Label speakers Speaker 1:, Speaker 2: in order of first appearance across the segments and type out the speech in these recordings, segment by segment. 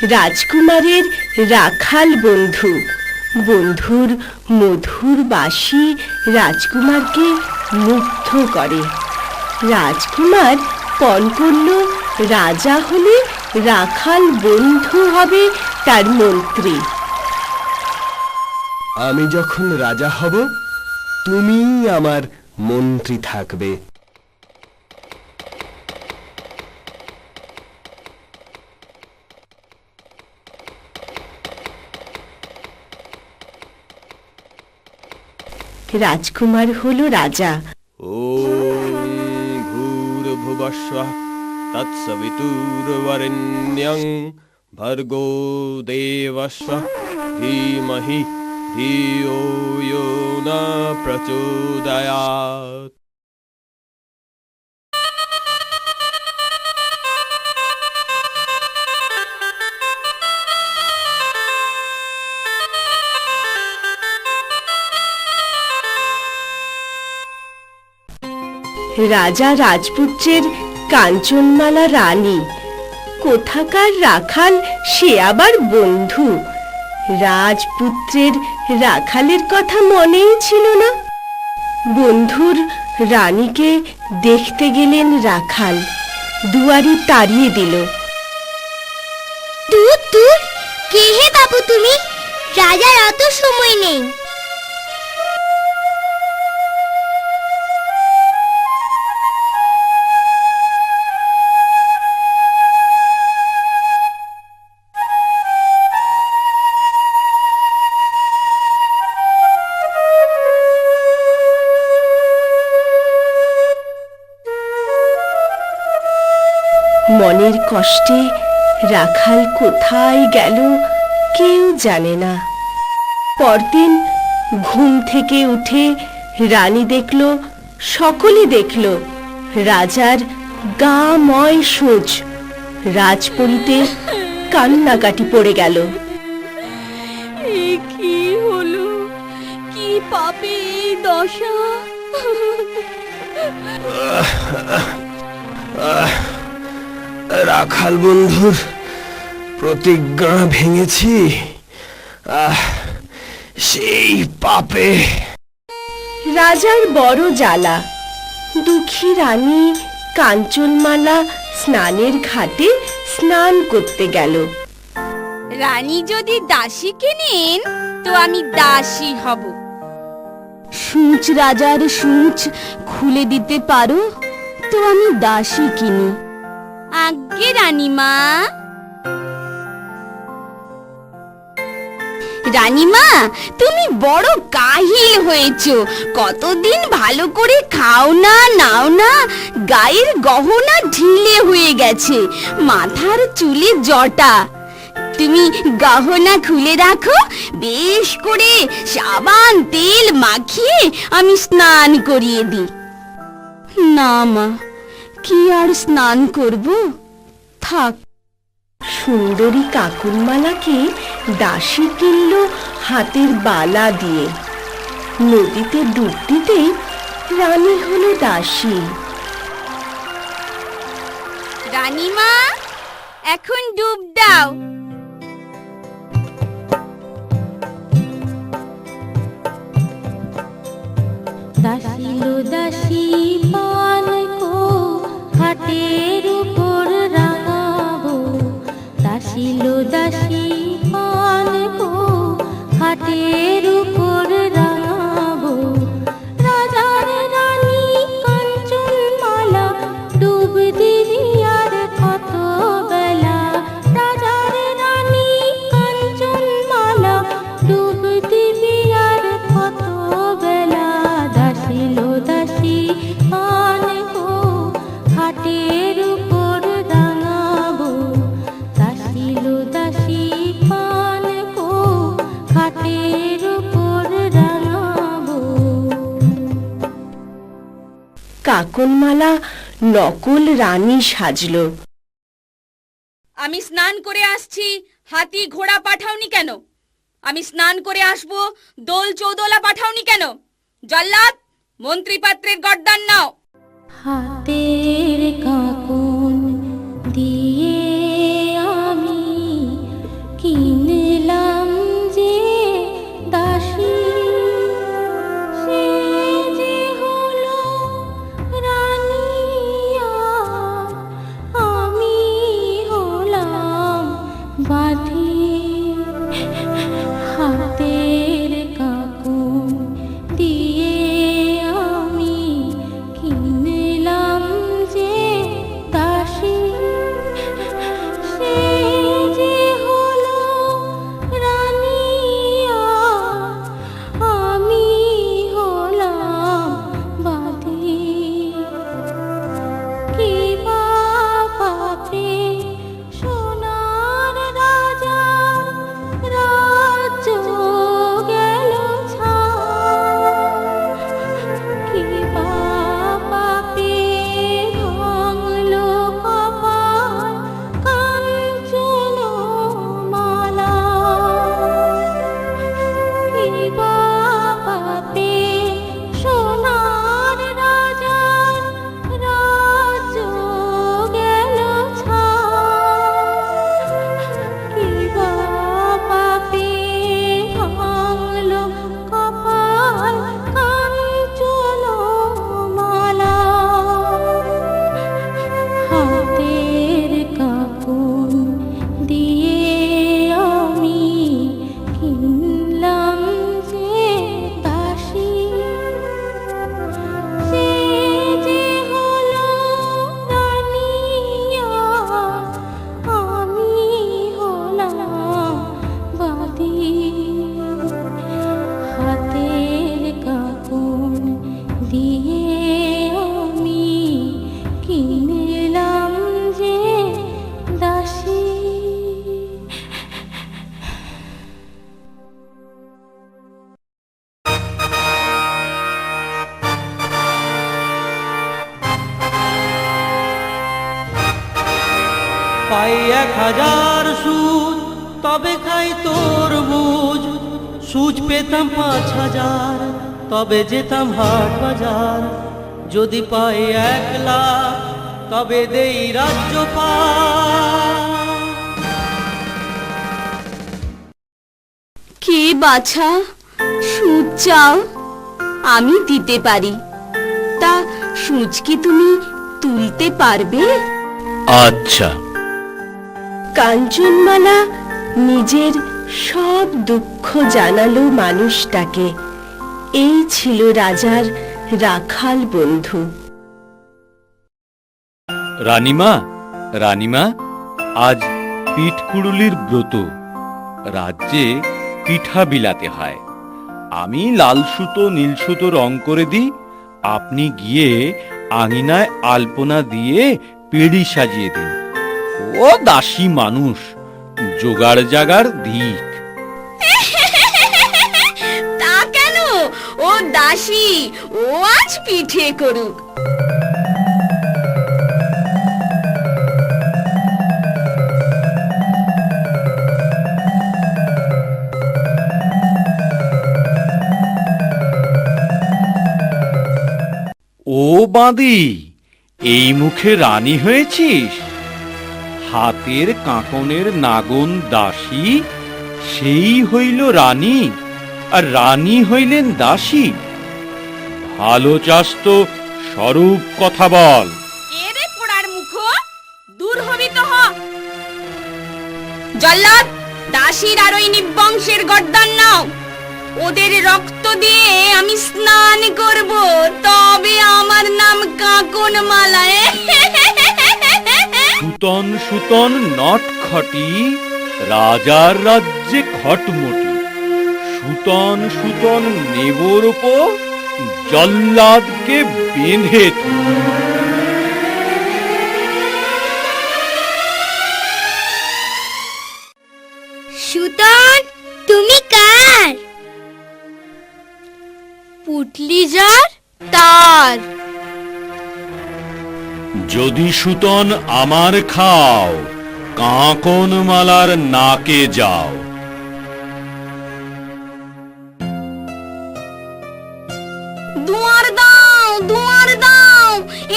Speaker 1: রাজকুমারের রাখাল বন্ধু। বন্ধুর মধুর বাঁশি রাজকুমারকে মুগ্ধ করে। রাজকুমার পণ করল রাজা হলে রাখাল বন্ধু হবে তার মন্ত্রী।
Speaker 2: আমি যখন রাজা হব, তুমিই আমার মন্ত্রী থাকবে।
Speaker 1: রাজকুমার হলো রাজা।
Speaker 2: ওম ভূর্ভুবস্বঃ তৎসবিতুর্বরেণ্যং ভর্গো দেবস্য ধীমহি ধিয়ো यो न प्रचोदयात्।
Speaker 1: রাজা রাজপুত্রের কাঞ্চনমালা রানী। কোথাকার রাখাল সে আবার বন্ধু। রাজপুত্রের রাখালের কথা মনেই ছিল না। বন্ধুর রানীকে দেখতে গেলেন রাখাল। দুয়ারি তাড়িয়ে দিল।
Speaker 3: দূর দূর, কে হে বাবু তুমি? রাজার অত সময় নেই।
Speaker 1: মনের কষ্টে রাখাল কোথায় গেল কেউ জানে না। পরদিন ঘুম থেকে উঠে রানী দেখল, সকলে দেখল, রাজার গা ময় সোজ। রাজপরীতে কান্নাকাটি পড়ে গেল।
Speaker 4: কি হলো? কি পাপে এই দশা?
Speaker 2: রাখাল বন্ধুর প্রতিজ্ঞা ভেঙেছি, সেই পাপে।
Speaker 1: রাজার বড় জ্বালা। দুঃখী রানী কাঞ্চনমালা স্নানের ঘাটে স্নান করতে গেল।
Speaker 4: রানী যদি দাসীকে নেন তো আমি দাসী হব।
Speaker 1: সূচ রাজার সূচ খুলে দিতে পারো তো আমি দাসী কিনি।
Speaker 4: আজ্ঞে রানীমা। রানীমা, তুমি বড় কাহিল হয়েছো। কতদিন ভালো করে খাও না, নাও না, গায়ের গহনা ঢিলে হয়ে গেছে, মাথার চুলে জটা। তুমি গহনা খুলে রাখো, বেশ করে সাবান তেল মাখিয়ে আমি স্নান করিয়ে দিই। না মা, কি আর স্নান করব, থাক।
Speaker 1: সুন্দরী কাকুনমালাকে দাসী কিনল হাতের বালা দিয়ে। নদীতে ডুব দিতেই রানী হলো দাসী।
Speaker 4: রানীমা, এখন ডুব দাও।
Speaker 5: দাসী লো দাসী পান কো ঘাটের উপর রাঙাবো। দাসী লো দাসী পান কো ঘাটের উপর রাঙাবো। রাজার রানী কাঞ্চনমালা ডুব দিবি আর কত বেলা। রাজার রানী কাঞ্চনমালা ডুব দিবি আর কত বেলা। দাসী লো দাসী পান কো ঘাটের উপর রাঙাবো। দাসী লো দাসী পান কো ঘাটের উপর রাঙাবো।
Speaker 1: কাকুনমালা নকল রানী সাজল।
Speaker 4: আমি স্নান করে আসছি, হাতি ঘোড়া পাঠাওনি কেন? আমি স্নান করে আসবো, দোল চৌদোলা পাঠাওনি কেন? জল্লাদ, মন্ত্রী পাত্রের গর্দান নাও।
Speaker 5: হাতের কাকুন দিয়ে আমি
Speaker 6: 1000 সুদ তবে খাই তোর বুঝ, সুচ পেতাম 5000 তবে যেতাম হাট বাজার, যদি পাই 1 লাখ তবে দেই রাজ্য পার।
Speaker 4: কে বাছা সুচ চাও? আমি দিতে পারি। তা সুচ কি তুমি তুলতে পারবে?
Speaker 6: আচ্ছা।
Speaker 1: কাঞ্চনমালা নিজের সব দুঃখ জানালো মানুষটাকে। এই ছিল রাজার রাখাল বন্ধু।
Speaker 7: রানীমা, রানীমা, আজ পিঠকুড়ুলির ব্রত। রাজ্যে পিঠা বিলাতে হয়। আমি লাল সুতো নীল সুতো রং করে দিই, আপনি গিয়ে আঙিনায় আলপনা দিয়ে পেড়ি সাজিয়ে দিন। ও দাসী মানুষ, জোগাড় জাগার দিক।
Speaker 4: তা কেন? ও দাসী, ও আজ পিঠে করুক।
Speaker 7: ও বাঁদি, এই মুখে রানী হয়েছিস? হাতের কাঁকনের নাগন দাসী, সেই হইল রানী, আর রানী হইলেন দাসী। ভালো চাস তো স্বরূপ কথা বল।
Speaker 4: এরে পোড়ার মুখ, দূর হবি তো হ। জল্লাদ, দাসীর আর ওই নিবংশের গর্দান নাও। ওদের রক্ত দিয়ে আমি স্নান করব, তবে আমার নাম কাকনমালা।
Speaker 7: সুতন সুতন নটখটি, রাজার রাজ্যে খটমটি। সুতন সুতন নেবর ওপর, জল্লাদকে বেঁধে থু।
Speaker 3: সুতন, তুমি কার? পুটলি যার তার।
Speaker 7: যদি সুতন আমার খাও, কাঁকনমালার নাকে যাও।
Speaker 4: দুয়ার দাও, দুয়ার দাও,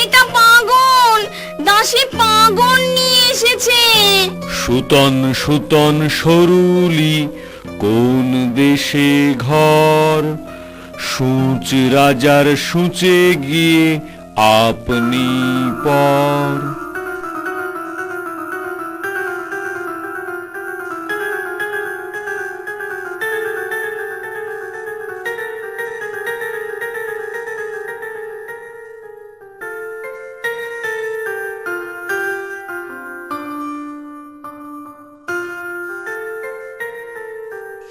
Speaker 4: এটা পাগল। দাসী পাগল নিয়ে এসেছে।
Speaker 7: সুতন সুতন সরুলি, কোন দেশে ঘর? সূচ রাজার সূচে গিয়ে আপনি পর।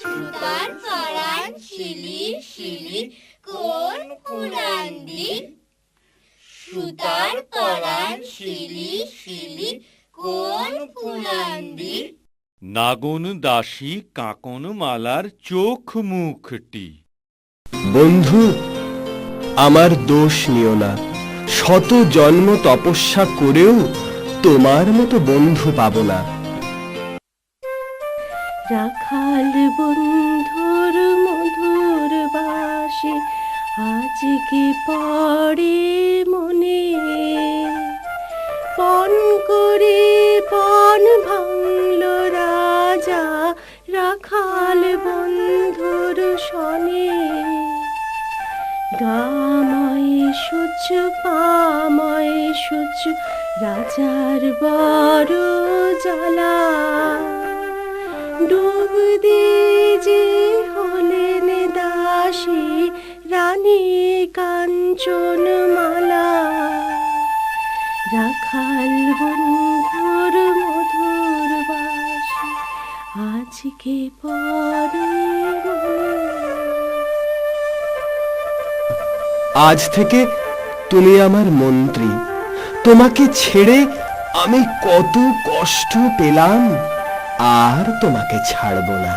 Speaker 3: সুতার পরাণ শিলির শিলির কোন পুরান্দি? সুতার পরাণ শিলির শিলির কোন পুরান্দি?
Speaker 7: নাগন দাসী কাঁকনমালার চোখ মুখটি।
Speaker 2: বন্ধু, আমার দোষ নিও না। শত জন্ম তপস্যা করেও তোমার মতো বন্ধু পাবো না।
Speaker 5: রাখাল বন্ধুর মধুর বাসে আজকে পড়ে মনে, পণ করে পণ ভাঙল রাজা রাখাল বন্ধুর শনে। গাময় সূচ পাময় সূচ রাজার বড় জ্বালা। ডুব দিয়ে যে হলেন দাসী রানী কাঞ্চনমালা। রাখাল বন্ধুর মধুর বাসে আজকে পরে মনে।
Speaker 2: আজ থেকে তুমি আমার মন্ত্রী। তোমাকে ছেড়ে আমি কত কষ্ট পেলাম, আর তোমাকে ছাড়বো না।